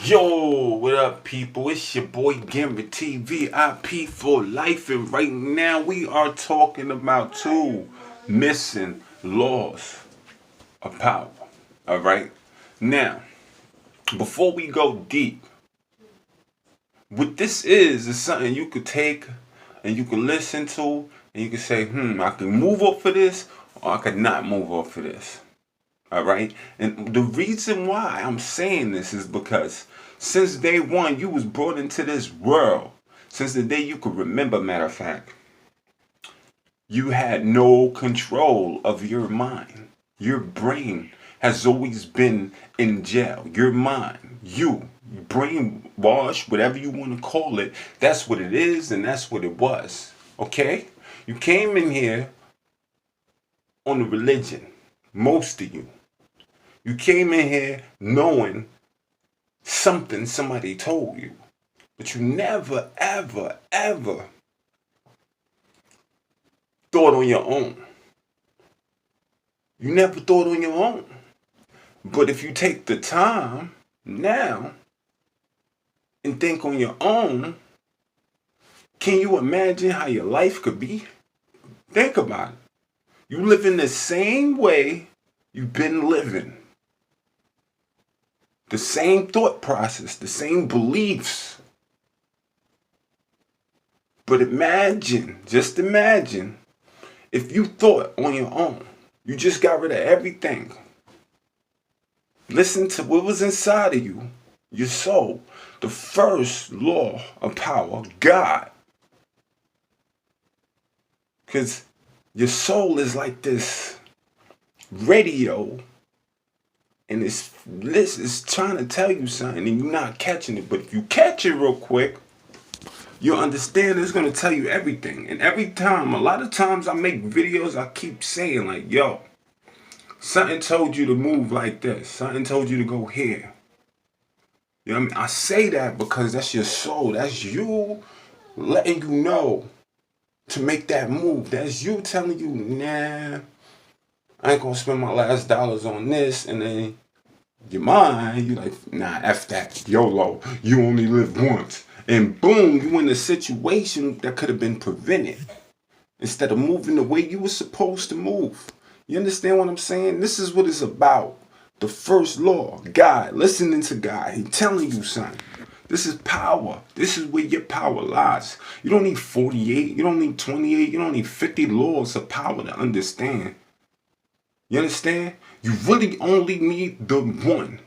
Yo, what up, people? It's your boy Guarantee V.I.P for life, and right now we are talking about two missing laws of power. All right. Now, before we go deep, what this is something you could take and you can listen to, and you can say, I can move up for this, or I could not move up for this. All right. And the reason why I'm saying this is because since day one, you was brought into this world. Since the day you could remember, matter of fact, you had no control of your mind. Your brain has always been in jail. Your mind, you, brainwash, whatever you want to call it, that's what it is and that's what it was. Okay? You came in here on a religion, most of you. You came in here knowing something somebody told you, but you never, ever, ever thought on your own. You never thought on your own. But if you take the time now and think on your own, can you imagine how your life could be? Think about it. You live in the same way you've been living. The same thought process, the same beliefs. But imagine, just imagine, if you thought on your own, you just got rid of everything. Listen to what was inside of you, your soul, the first law of power, God. Because your soul is like this radio, and it's trying to tell you something and you're not catching it. But if you catch it real quick, you'll understand it's going to tell you everything. And every time, a lot of times I make videos, I keep saying like, yo, something told you to move like this. Something told you to go here. You know what I mean? I say that because that's your soul. That's you letting you know to make that move. That's you telling you, nah, I ain't going to spend my last dollars on this. And then your mind, you like, nah, F that. YOLO. You only live once. And boom, you in a situation that could have been prevented instead of moving the way you were supposed to move. You understand what I'm saying? This is what it's about. The first law, God, listening to God. He telling you something. This is power. This is where your power lies. You don't need 48. You don't need 28. You don't need 50 laws of power to understand. You understand? You really only need the one.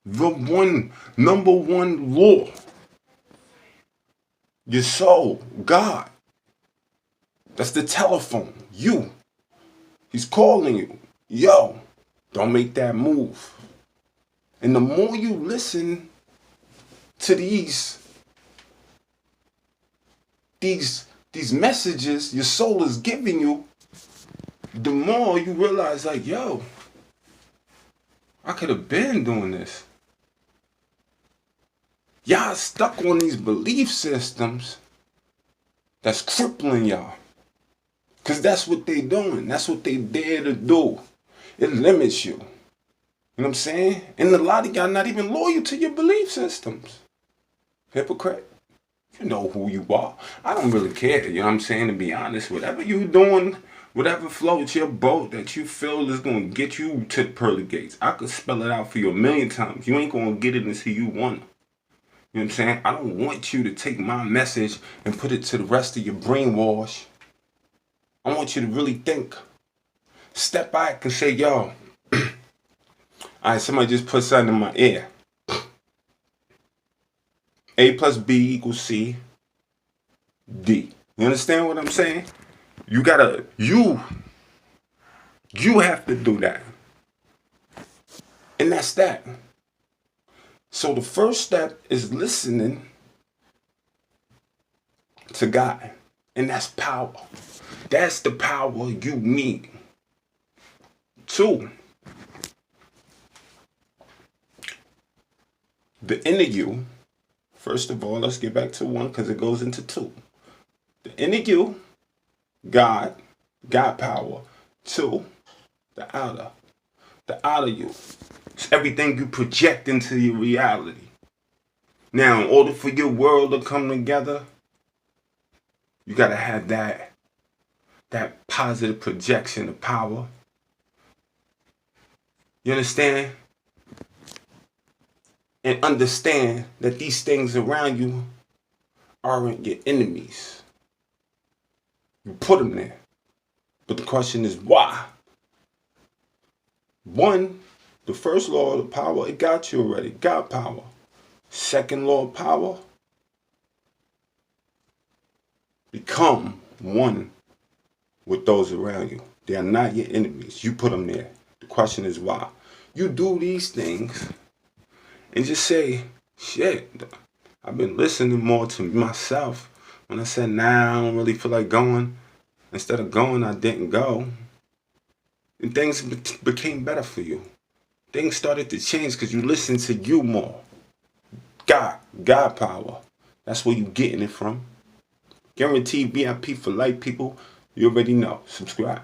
The one, number one law. Your soul, God. That's the telephone. You. He's calling you. Yo, don't make that move. And the more you listen to these messages your soul is giving you, the more you realize like, yo, I could have been doing this. Y'all stuck on these belief systems that's crippling y'all. Because that's what they doing. That's what they dare to do. It limits you. You know what I'm saying? And a lot of y'all not even loyal to your belief systems. Hypocrite. You know who you are. I don't really care. You know what I'm saying? To be honest, whatever you doing, whatever floats your boat that you feel is going to get you to the pearly gates, I could spell it out for you a million times. You ain't going to get it until you want it. You know what I'm saying? I don't want you to take my message and put it to the rest of your brainwash. I want you to really think. Step back and say, yo, alright, somebody just put something in my ear. A plus B equals C, D. You understand what I'm saying? You gotta, you have to do that. And that's that. So the first step is listening to God. And that's power. That's the power you need. 2, the inner you. First of all, let's get back to 1 because it goes into 2. The inner you, God power. 2, the outer. the outer you. It's everything you project into your reality. Now, in order for your world to come together, you gotta have that positive projection of power. You understand? And understand that these things around you aren't your enemies. You put them there. But the question is why? One, the first law of the power, it got you already. Got power. Second law of power, become one with those around you. They are not your enemies. You put them there. The question is why. You do these things and just say, shit, I've been listening more to myself. When I said, nah, I don't really feel like going. Instead of going, I didn't go. And things became better for you. Things started to change because you listened to you more. God power. That's where you getting it from. Guaranteed VIP for life, people. You already know. Subscribe.